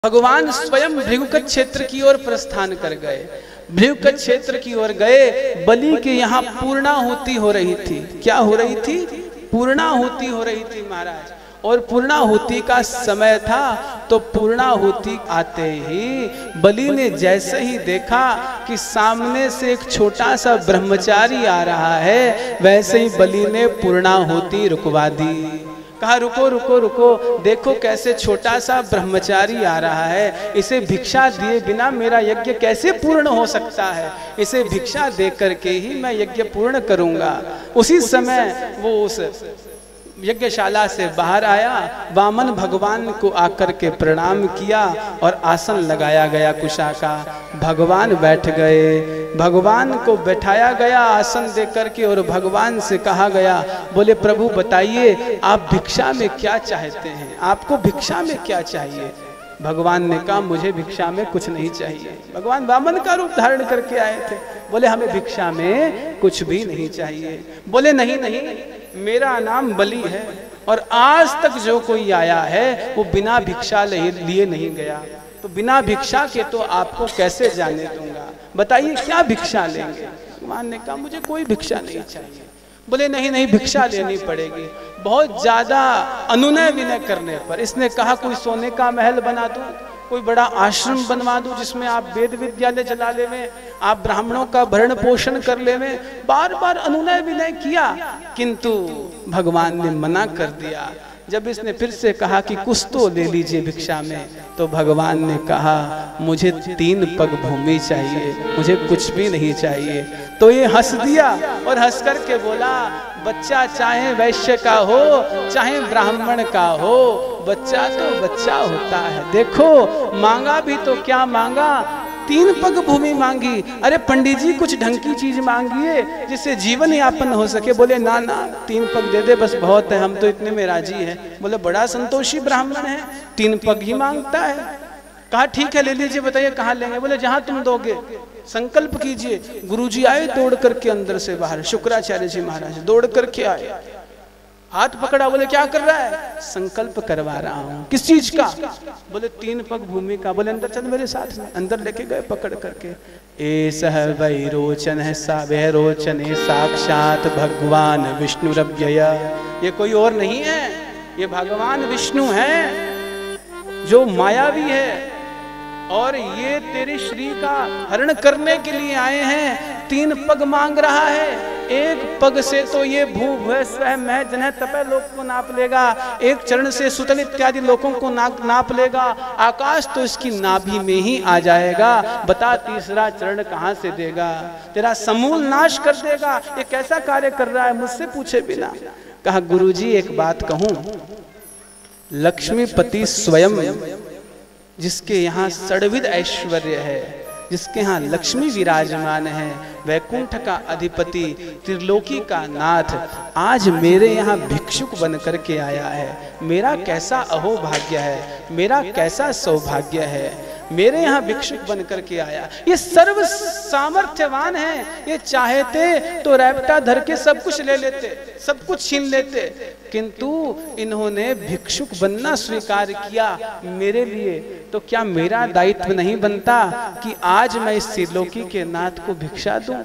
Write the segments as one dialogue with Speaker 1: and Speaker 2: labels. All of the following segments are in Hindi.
Speaker 1: भगवान स्वयं भृगुकत क्षेत्र की ओर प्रस्थान कर गए। भृगुकत क्षेत्र की ओर गए। बलि के यहाँ पूर्णाहुति हो रही थी। क्या हो रही थी? पूर्णाहुति हो रही थी महाराज। और पूर्णाहुति का समय था। तो पूर्णाहुति आते ही बलि ने जैसे ही देखा कि सामने से एक छोटा सा ब्रह्मचारी आ रहा है, वैसे ही बलि ने पूर्णाहुति रुकवा दी। कहा रुको रुको रुको, देखो कैसे छोटा सा ब्रह्मचारी आ रहा है, इसे भिक्षा दिए बिना मेरा यज्ञ कैसे पूर्ण हो सकता है, इसे भिक्षा दे करके ही मैं यज्ञ पूर्ण करूंगा। उसी समय वो उस यज्ञशाला से बाहर आया, वामन भगवान को आकर के प्रणाम किया और आसन लगाया गया कुशा का। भगवान बैठ गए। भगवान को बैठाया गया आसन दे करके और भगवान से कहा गया, बोले प्रभु बताइए आप भिक्षा में क्या चाहते हैं, आपको भिक्षा में क्या चाहिए? भगवान ने कहा मुझे भिक्षा में कुछ नहीं चाहिए। भगवान वामन का रूप धारण करके आए थे। बोले हमें भिक्षा में कुछ भी नहीं चाहिए। बोले नहीं नहीं, मेरा नाम बलि है और आज तक जो कोई आया है वो बिना भिक्षा लिए नहीं गया, तो बिना भिक्षा के तो आपको कैसे जाने दूंगा, बताइए क्या भिक्षा लेंगे? भगवान ने कहा मुझे कोई भिक्षा नहीं चाहिए। बोले नहीं नहीं, भिक्षा लेनी पड़ेगी। बहुत ज्यादा अनुनय विनय करने पर इसने कहा कोई सोने का महल बना दूं, कोई बड़ा आश्रम बनवा दूं जिसमें आप वेद विद्यालय चला ले में, आप ब्राह्मणों का भरण पोषण कर ले में। बार बार अनुनय विनय किया, किंतु भगवान ने मना कर दिया। जब इसने फिर से कहा कि कुछ तो ले लीजिए भिक्षा में, तो भगवान ने कहा मुझे 3 पग भूमि चाहिए, मुझे कुछ भी नहीं चाहिए। तो ये हंस दिया और हंस करके बोला बच्चा चाहे वैश्य का हो चाहे ब्राह्मण का हो, बच्चा तो बच्चा होता है। देखो मांगा भी तो क्या मांगा, 3 पग भूमि मांगी। अरे पंडित जी कुछ ढंग की चीज मांगिए जिससे जीवन यापन हो सके। बोले ना ना, 3 पग दे दे बस बहुत है, हम तो इतने में राजी हैं। बोले बड़ा संतोषी ब्राह्मण है, 3 पग ही मांगता है। कहा ठीक है ले लीजिए, बताइए कहाँ लेंगे? बोले जहां तुम दोगे, संकल्प कीजिए। गुरुजी आए दौड़ करके अंदर से बाहर, शुक्राचार्य जी महाराज दौड़ करके आए, हाथ पकड़ा। बोले क्या कर रहा है? संकल्प करवा रहा हूँ। किस चीज का? बोले 3 पग भूमि का। बोले अंदर चल मेरे साथ में। अंदर लेके गए पकड़ करके। एसह वै रोचन है सा वह रोचन है साक्षात भगवान विष्णु रव्यय। ये कोई और नहीं है, ये भगवान विष्णु है जो मायावी है और ये तेरे श्री का हरण करने के लिए आए हैं। 3 पग मांग रहा है, 1 पग से तो ये भू भय स्वयं मह जन तपय लोक को नाप लेगा, 1 चरण से सुतल इत्यादि लोगों को नाप लेगा, आकाश तो इसकी नाभि में ही आ जाएगा। बता तीसरा चरण कहाँ से देगा? तेरा समूल नाश कर देगा। ये कैसा कार्य कर रहा है मुझसे पूछे बिना? कहा गुरुजी एक बात कहूं, लक्ष्मीपति स्वयं जिसके यहाँ षड्विध ऐश्वर्य है, जिसके यहाँ लक्ष्मी विराजमान है, वैकुंठ का अधिपति, त्रिलोकी का नाथ, आज मेरे यहाँ भिक्षुक बन करके आया है। मेरा कैसा अहोभाग्य है, मेरा कैसा सौभाग्य है, मेरे यहाँ भिक्षुक बन करके आया। ये सर्व सामर्थ्यवान है, ये चाहते तो रैप्टा धर के सब कुछ ले लेते, सब कुछ छीन लेते, किंतु इन्होंने भिक्षुक बनना स्वीकार किया मेरे लिए। तो क्या मेरा दायित्व नहीं बनता कि आज मैं इस त्रिलोकी के नाथ को भिक्षा दूं?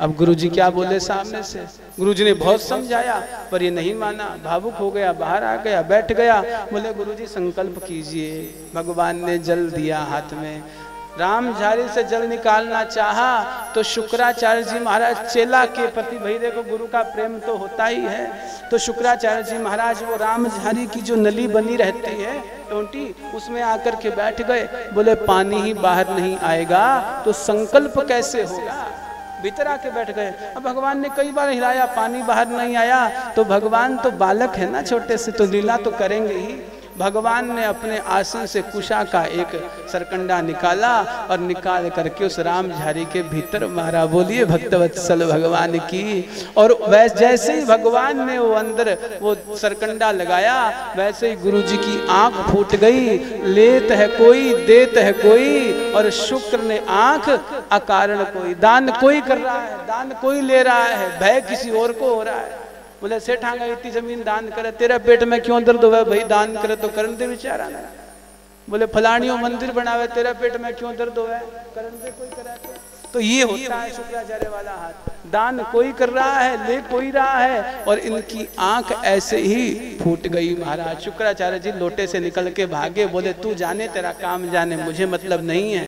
Speaker 1: अब गुरुजी क्या बोले सामने से? गुरुजी ने बहुत समझाया पर ये नहीं माना, भावुक हो गया, बाहर आ गया, बैठ गया। बोले गुरुजी संकल्प कीजिए। भगवान ने जल दिया हाथ में। राम झारी से जल निकालना चाहा तो शुक्राचार्य जी महाराज चेला के प्रति, भाई देखो गुरु का प्रेम तो होता ही है, तो शुक्राचार्य जी महाराज वो राम झारी की जो नली बनी रहती है टोंटी, उसमें आकर के बैठ गए। बोले पानी ही बाहर नहीं आएगा तो संकल्प कैसे होगा? भीतर आके बैठ गए। अब भगवान ने कई बार हिलाया, पानी बाहर नहीं आया। तो भगवान तो बालक है ना छोटे से, तो लीला तो करेंगे ही। भगवान ने अपने आसन से कुशा का एक सरकंडा निकाला और निकाल करके उस राम झारी के भीतर मारा। बोलिए भक्तवत्सल भगवान की। और जैसे ही भगवान ने वो अंदर वो सरकंडा लगाया, वैसे ही गुरुजी की आंख फूट गई। लेत है कोई देत है कोई, और शुक्र ने आंख अकारण कोई। दान कोई कर रहा है, दान कोई ले रहा है, भय किसी और को हो रहा है। बोले सेठांगा इतनी जमीन दान करे, तेरे पेट में क्यों दर्द हुआ भाई? दान करे तो करने दे बेचारा ना। बोले फलानियों मंदिर बनावे, तेरा पेट में क्यों दर्द हो है, करन से कोई कराते। तो ये होता है शुक्राचार्य वाला हाथ, दान कोई कर रहा है, ले कोई रहा है, और इनकी आंख ऐसे ही फूट गई महाराज। शुक्राचार्य जी लोटे से निकल के भागे, बोले तू जाने, तेरा काम जाने, मुझे मतलब नहीं है।